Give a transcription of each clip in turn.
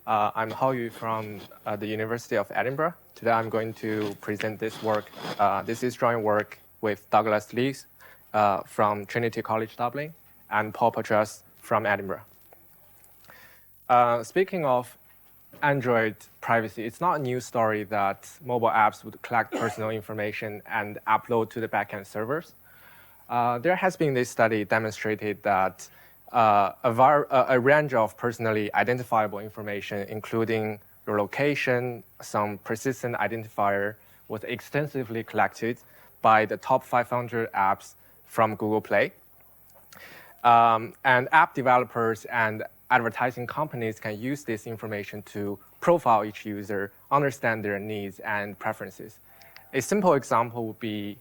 I'm Haoyu from the University of Edinburgh. Today I'm going to present this work. This is joint work with Douglas Leith from Trinity College Dublin and Paul Patras from Edinburgh. Speaking of Android privacy, it's not a new story that mobile apps would collect personal information and upload to the backend servers. There has been this study demonstrated that a range of personally identifiable information, including your location, some persistent identifier, was extensively collected by the top 500 apps from Google Play. And app developers and advertising companies can use this information to profile each user, understand their needs and preferences. A simple example would be,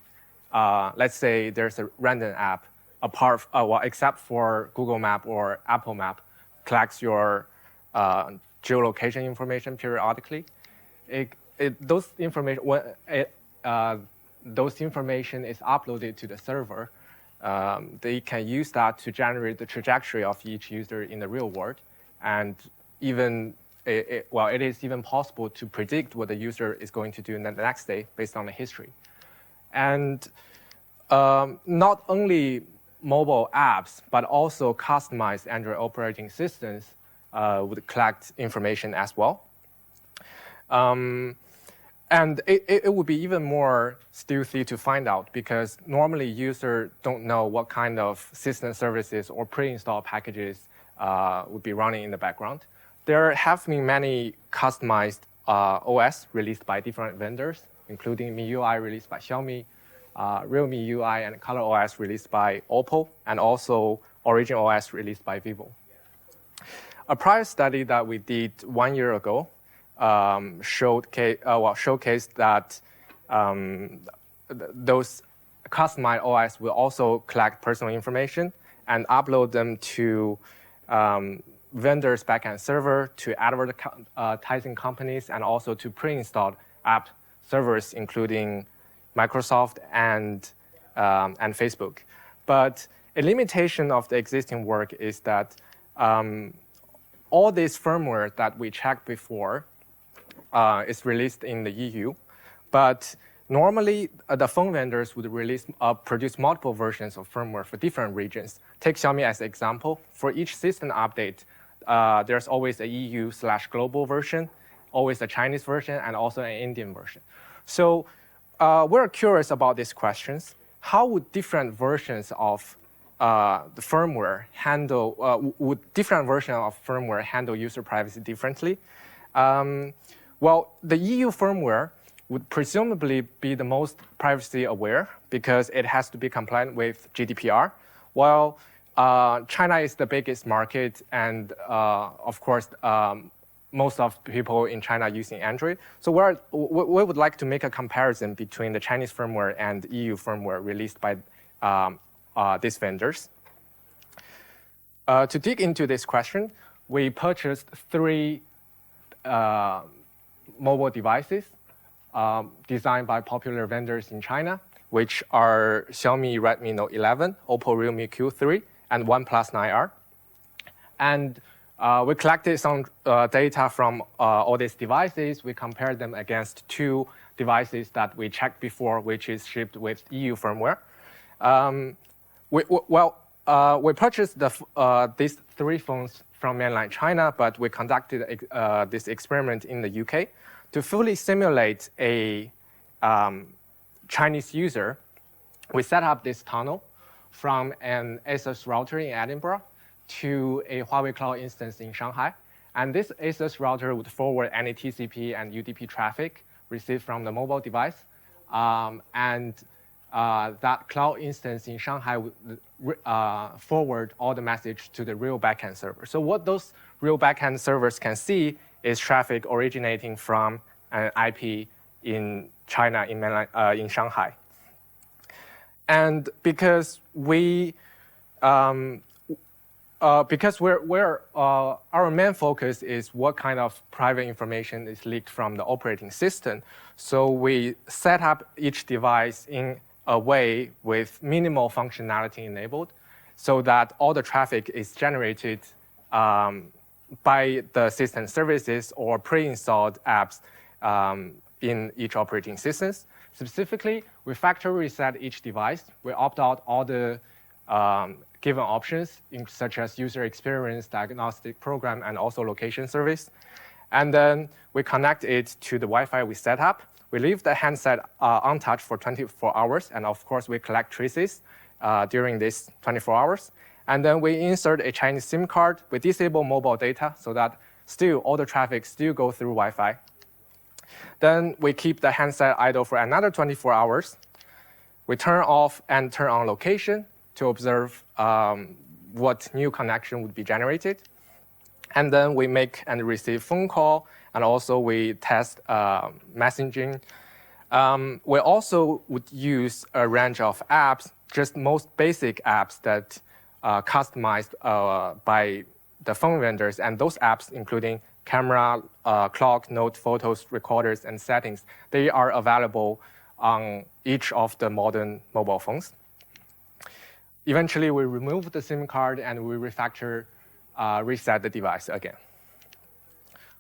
let's say there's a random app, except for Google Map or Apple Map, collects your geolocation information periodically. Those information is uploaded to the server. They can use that to generate the trajectory of each user in the real world, and even it is even possible to predict what the user is going to do in the next day based on the history. And not only mobile apps, but also customized Android operating systems would collect information as well. And it would be even more stealthy to find out, because normally users don't know what kind of system services or pre-installed packages would be running in the background. There have been many customized OS released by different vendors, including MIUI released by Xiaomi, Realme UI and Color OS released by Oppo, and also Origin OS released by Vivo. A prior study that we did 1 year ago showcased that those customized OS will also collect personal information and upload them to vendors' backend server, to advertising companies, and also to pre-installed app servers, including Microsoft and Facebook. But a limitation of the existing work is that all this firmware that we checked before is released in the EU, but normally the phone vendors would produce multiple versions of firmware for different regions. Take Xiaomi as an example. For each system update, there's always a EU/global version, always a Chinese version, and also an Indian version. So we're curious about these questions. How would different versions of the firmware handle? Would different versions of firmware handle user privacy differently? Well, the EU firmware would presumably be the most privacy aware because it has to be compliant with GDPR, while China is the biggest market, and of course, most of the people in China using Android. So we would like to make a comparison between the Chinese firmware and EU firmware released by these vendors. To dig into this question, we purchased 3 mobile devices designed by popular vendors in China, which are Xiaomi Redmi Note 11, Oppo Realme Q3, and OnePlus 9R. And we collected some data from all these devices. We compared them against 2 devices that we checked before, which is shipped with EU firmware. We purchased these 3 phones from mainland China, but we conducted this experiment in the UK to fully simulate a Chinese user. We set up this tunnel from an ASUS router in Edinburgh to a Huawei Cloud instance in Shanghai. And this ASUS router would forward any TCP and UDP traffic received from the mobile device. That cloud instance in Shanghai would forward all the message to the real backend server. So what those real backend servers can see is traffic originating from an IP in China, in Shanghai. And because our main focus is what kind of private information is leaked from the operating system, so we set up each device in a way with minimal functionality enabled, so that all the traffic is generated by the system services or pre-installed apps in each operating systems. Specifically, we factory reset each device. We opt out all the given options, such as user experience, diagnostic program, and also location service. And then we connect it to the Wi-Fi we set up. We leave the handset untouched for 24 hours, and of course, we collect traces during these 24 hours. And then we insert a Chinese SIM card. We disable mobile data so that still all the traffic still go through Wi-Fi. Then we keep the handset idle for another 24 hours. We turn off and turn on location to observe what new connection would be generated. And then we make and receive phone call, and also we test messaging. We also would use a range of apps, just most basic apps that customized by the phone vendors, and those apps including camera, clock, note, photos, recorders, and settings. They are available on each of the modern mobile phones. Eventually, we remove the SIM card and we refactor, reset the device again.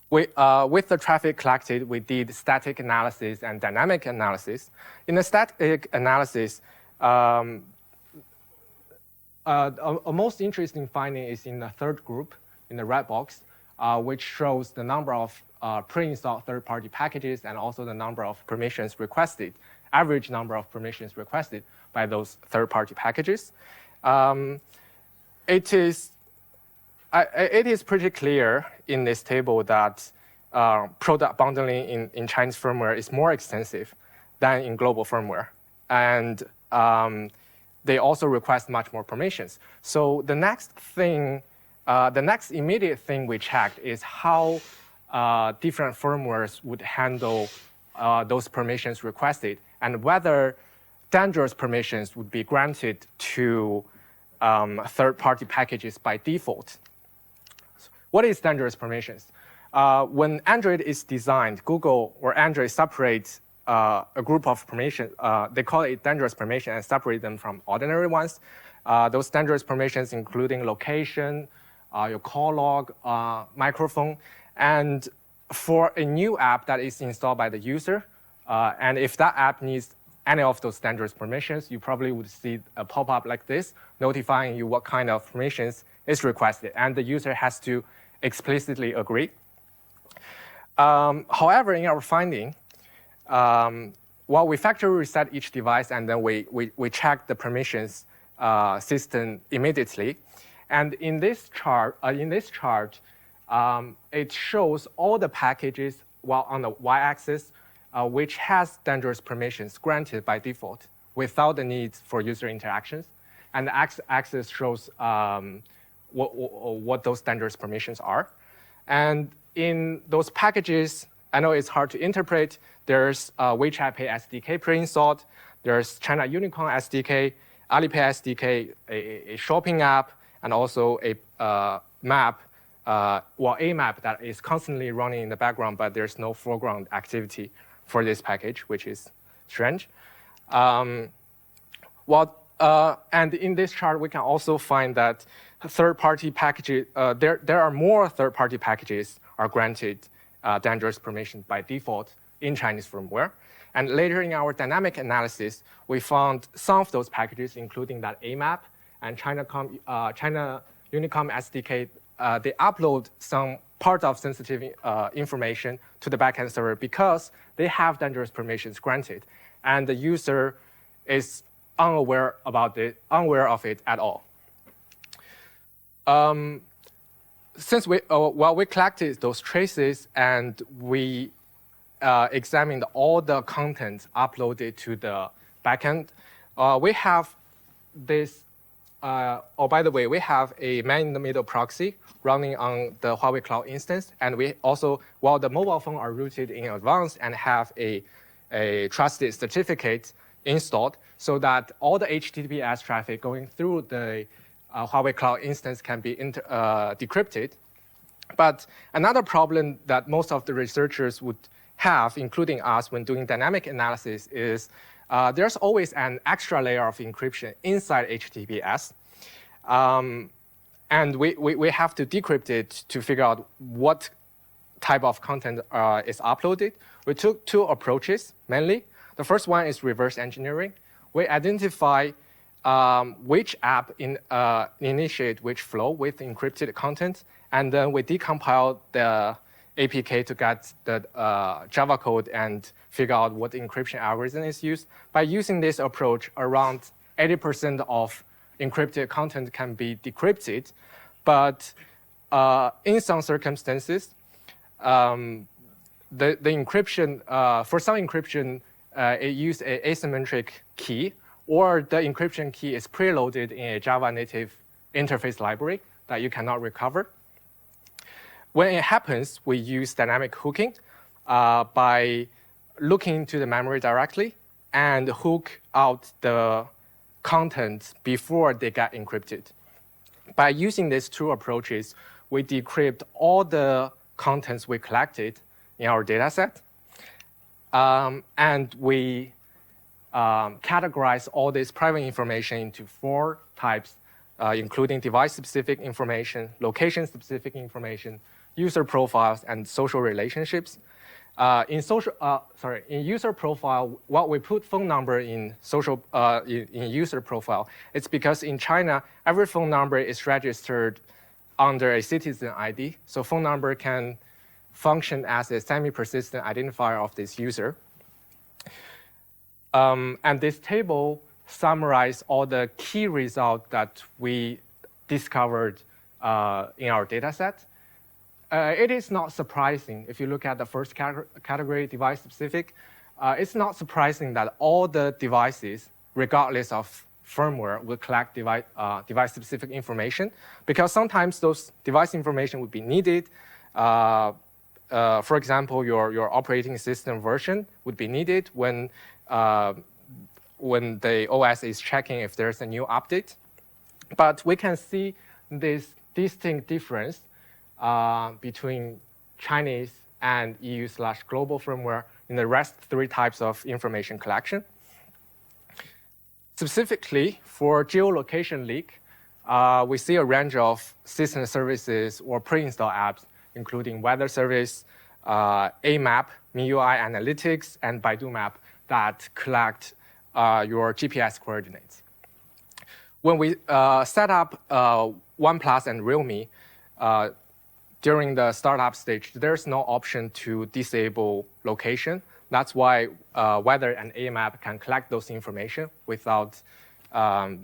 With the traffic collected, we did static analysis and dynamic analysis. In the static analysis, a most interesting finding is in the third group, in the red box, which shows the number of pre-installed third-party packages and also the number of permissions requested, average number of permissions requested by those third-party packages. It is pretty clear in this table that product bundling in Chinese firmware is more extensive than in global firmware. And they also request much more permissions. So the next immediate thing we checked is how different firmwares would handle those permissions requested, and whether dangerous permissions would be granted to third-party packages by default. What is dangerous permissions? When Android is designed, Google or Android separates a group of permissions. They call it dangerous permission and separate them from ordinary ones. Those dangerous permissions including location, your call log, microphone, and for a new app that is installed by the user, and if that app needs any of those dangerous permissions, you probably would see a pop-up like this, notifying you what kind of permissions is requested, and the user has to explicitly agree. However, in our finding, while we factory reset each device and then we check the permissions system immediately, and in this chart, it shows all the packages while on the y-axis, which has dangerous permissions granted by default without the need for user interactions. And the x-axis shows what those dangerous permissions are. And in those packages, I know it's hard to interpret. There's WeChat Pay SDK pre-installed. There's China Unicom SDK, Alipay SDK, a shopping app, and also a map, a map that is constantly running in the background, but there's no foreground activity for this package, which is strange. And in this chart, we can also find that third-party packages, there are more third-party packages are granted dangerous permission by default in Chinese firmware. And later in our dynamic analysis, we found some of those packages, including that AMAP and China Unicom SDK, they upload some part of sensitive information to the backend server because they have dangerous permissions granted, and the user is unaware of it at all. Since we collected those traces and we examined all the content uploaded to the backend, we have this. By the way, we have a man-in-the-middle proxy running on the Huawei Cloud instance, and we also, while the mobile phone are rooted in advance and have a trusted certificate installed, so that all the HTTPS traffic going through the Huawei Cloud instance can be decrypted. But another problem that most of the researchers would have, including us when doing dynamic analysis, is there's always an extra layer of encryption inside HTTPS. And we have to decrypt it to figure out what type of content is uploaded. We took two approaches, mainly. The first one is reverse engineering. We identify which app initiate which flow with encrypted content, and then we decompile the APK to get the Java code and figure out what encryption algorithm is used. By using this approach, around 80% of encrypted content can be decrypted, but in some circumstances, the encryption, for some encryption, it uses an asymmetric key, or the encryption key is preloaded in a Java native interface library that you cannot recover. When it happens, we use dynamic hooking by looking to the memory directly and hook out the content before they get encrypted. By using these two approaches, we decrypt all the contents we collected in our data set, and we categorize all this private information into 4 types, including device-specific information, location-specific information, user profiles, and social relationships. In user profile, what we put phone number in user profile, it's because in China, every phone number is registered under a citizen ID. So phone number can function as a semi-persistent identifier of this user. And this table summarizes all the key results that we discovered in our data set. It is not surprising, if you look at the first category, device-specific, it's not surprising that all the devices, regardless of firmware, will collect device-specific information, because sometimes those device information would be needed. For example, your operating system version would be needed when the OS is checking if there's a new update. But we can see this distinct difference between Chinese and EU/global firmware in the rest 3 types of information collection. Specifically, for geolocation leak, we see a range of system services or pre-installed apps, including weather service, AMAP, MIUI analytics, and Baidu Map that collect your GPS coordinates. When we set up OnePlus and Realme, during the startup stage, there's no option to disable location. That's why weather and AMAP can collect those information without, while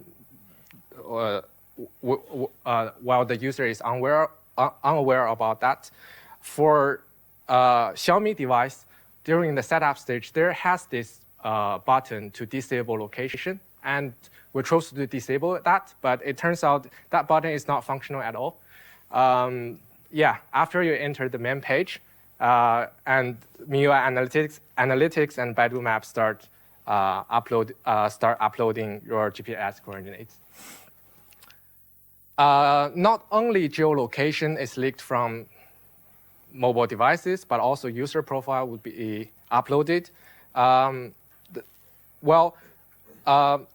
the user is unaware about that. For Xiaomi device, during the setup stage, there has this button to disable location, and we chose to disable that, but it turns out that button is not functional at all. After you enter the main page, and MIUI analytics and Baidu Maps start uploading your GPS coordinates. Not only geolocation is leaked from mobile devices, but also user profile would be uploaded.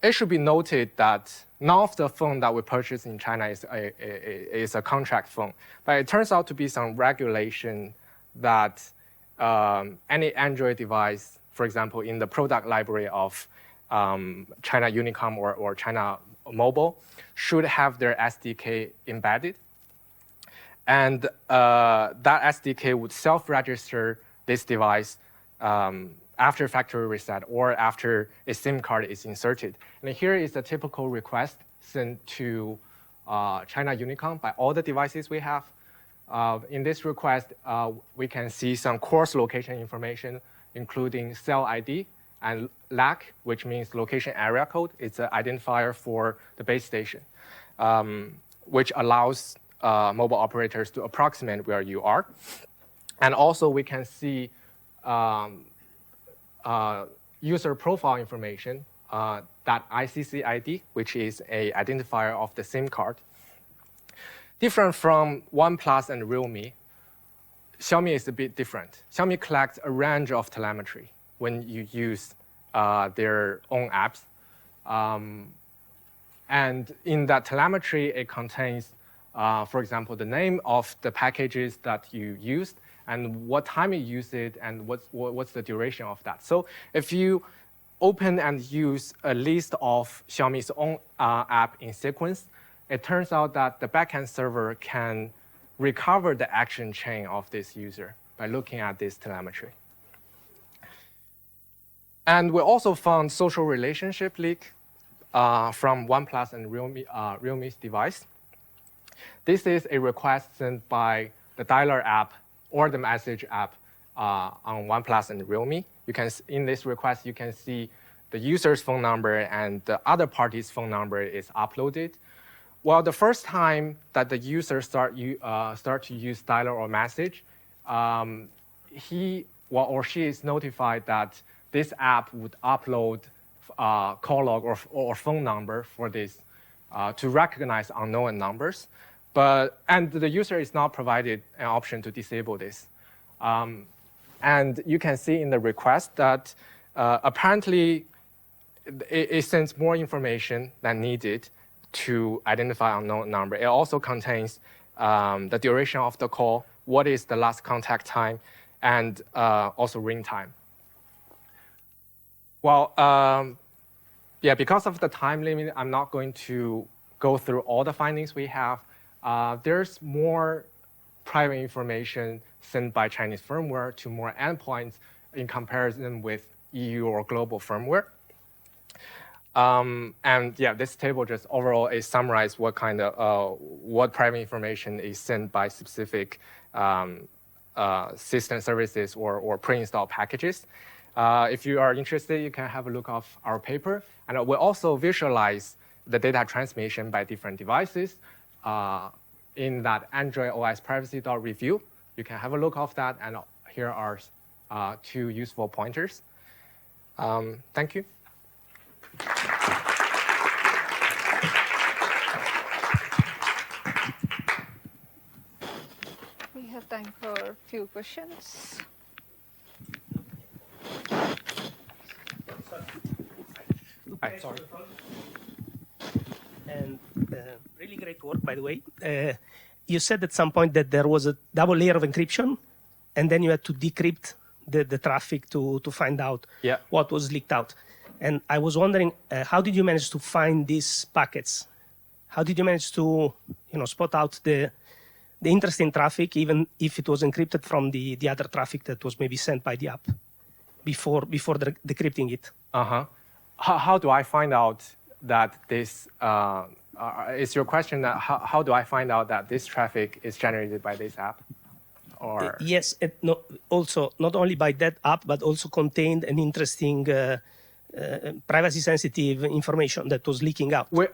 It should be noted that none of the phone that we purchase in China is a contract phone, but it turns out to be some regulation that any Android device, for example, in the product library of China Unicom or China Mobile, should have their SDK embedded. And that SDK would self-register this device after factory reset or after a SIM card is inserted. And here is a typical request sent to China Unicom by all the devices we have. In this request, we can see some coarse location information, including cell ID and LAC, which means location area code. It's an identifier for the base station, which allows mobile operators to approximate where you are. And also, we can see user profile information, that ICC ID, which is an identifier of the SIM card. Different from OnePlus and Realme, Xiaomi is a bit different. Xiaomi collects a range of telemetry when you use their own apps. And in that telemetry, it contains for example, the name of the packages that you used and what time you used it and what's the duration of that. So if you open and use a list of Xiaomi's own app in sequence, it turns out that the backend server can recover the action chain of this user by looking at this telemetry. And we also found social relationship leak from OnePlus and Realme's device. This is a request sent by the dialer app or the message app on OnePlus and Realme. In this request, you can see the user's phone number and the other party's phone number is uploaded. Well, the first time that the user start to use dialer or message, he or she is notified that this app would upload call log or phone number for this to recognize unknown numbers. And the user is not provided an option to disable this. And you can see in the request that apparently it sends more information than needed to identify unknown number. It also contains the duration of the call, what is the last contact time, and also ring time. Well, yeah, because of the time limit, I'm not going to go through all the findings we have. There's more private information sent by Chinese firmware to more endpoints in comparison with EU or global firmware. And yeah, this table just overall is summarized what kind of what private information is sent by specific system services or pre-installed packages. If you are interested, you can have a look of our paper, and we'll also visualize the data transmission by different devices in that Android OS privacy.review. You can have a look of that, and here are 2 useful pointers. Thank you. We have time for a few questions. Hi, sorry. And really great work, by the way. You said at some point that there was a double layer of encryption, and then you had to decrypt the traffic to find out what was leaked out. And I was wondering, how did you manage to find these packets? How did you manage to, spot out the interesting traffic, even if it was encrypted from the other traffic that was maybe sent by the app before decrypting it? How do I find out that this is your question? That how do I find out that this traffic is generated by this app? Or yes, also not only by that app, but also contained an interesting privacy-sensitive information that was leaking out. We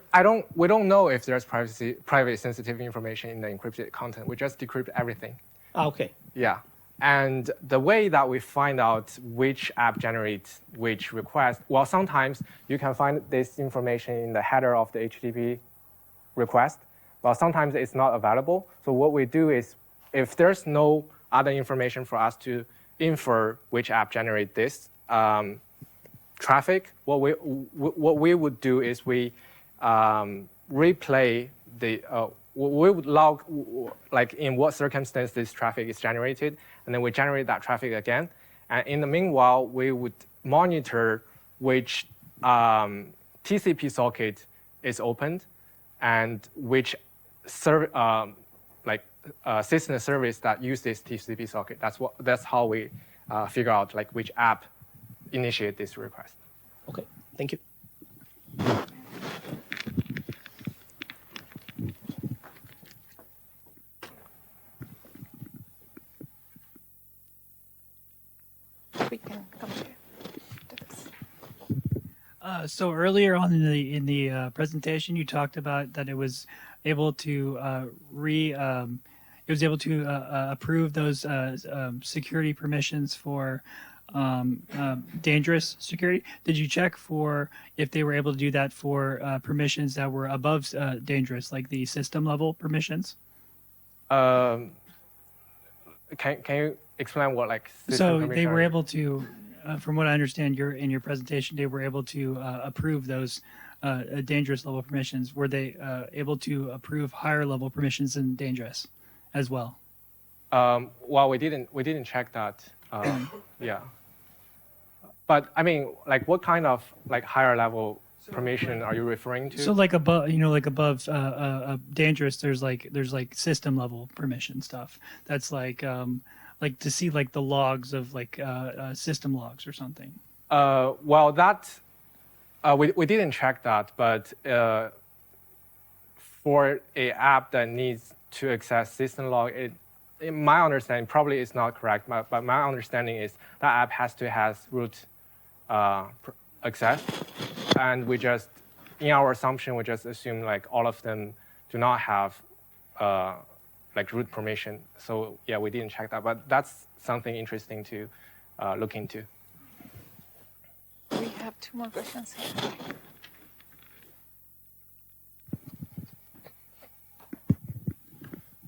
don't know if there's privacy-sensitive information in the encrypted content. We just decrypt everything. Okay. Yeah. And the way that we find out which app generates which request, well, sometimes you can find this information in the header of the HTTP request, but sometimes it's not available. So what we do is, if there's no other information for us to infer which app generate this traffic, what we would do is we replay the we would log like in what circumstance this traffic is generated, and then we generate that traffic again. And in the meanwhile, we would monitor which TCP socket is opened and which system service that use this TCP socket. That's how we figure out like which app initiate this request. Okay, thank you. We can come to this. So earlier on in the presentation, you talked about that it was able to approve those security permissions for dangerous security. Did you check for if they were able to do that for permissions that were above dangerous, like the system level permissions? Can you explain what like system so permission they were are? able to, from what I understand, in your presentation, they were able to approve those dangerous level permissions, were they able to approve higher level permissions than dangerous as well? Well, we didn't check that. Yeah. But I mean, like, what kind of like higher level permission are you referring to? So like above, like above dangerous, there's like system level permission stuff. That's like to see like the logs of like system logs or something. Well, that we didn't check that, but for a app that needs to access system log, in my understanding, probably it's not correct, but my understanding is that app has to have root access, and we just, in our assumption, we just assume like all of them do not have like root permission. So yeah, we didn't check that, but that's something interesting to look into. We have 2 more questions here.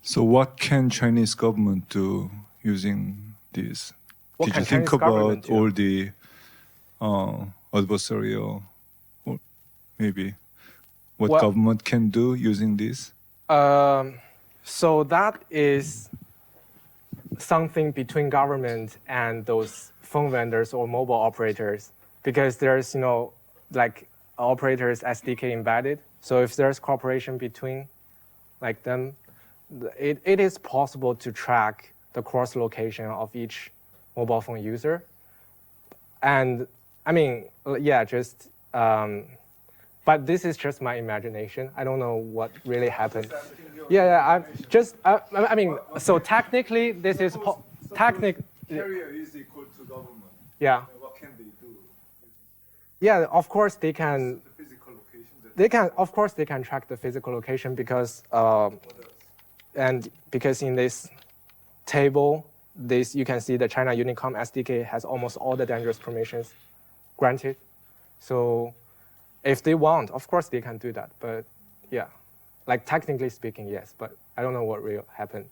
So what can Chinese government do using this? What Did can you think Chinese government about do? all the adversarial, or maybe what Well- government can do using this? So that is something between government and those phone vendors or mobile operators, because there's, like operators SDK embedded. So if there's cooperation between like them, it is possible to track the cross location of each mobile phone user. And I mean, yeah, just, but this is just my imagination. I don't know what really happened. Yeah, I mean, so technically, this is technical. Carrier is equal to government. Yeah. What can they do? Yeah, of course they can. The physical location. They can, of course, they can track the physical location because, because in this table, you can see the China Unicom SDK has almost all the dangerous permissions granted. So if they want, of course they can do that. But yeah, like technically speaking, yes. But I don't know what will happen.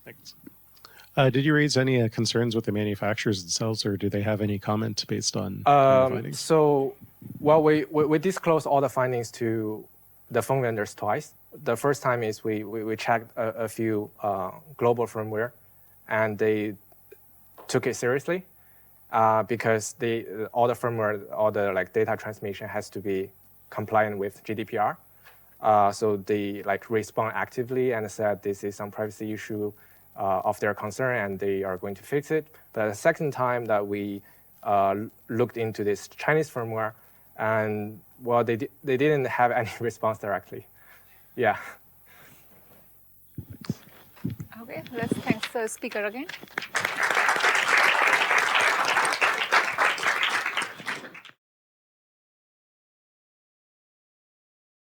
Thanks. Did you raise any concerns with the manufacturers themselves, or do they have any comment based on your findings? So, well, we disclosed all the findings to the phone vendors twice. The first time is we checked a few global firmware, and they took it seriously because all the firmware, all the like data transmission has to be compliant with GDPR. So they like respond actively and said this is some privacy issue of their concern, and they are going to fix it. But the second time that we looked into this Chinese firmware, and well, they didn't have any response directly. Yeah. Okay, let's thank the speaker again.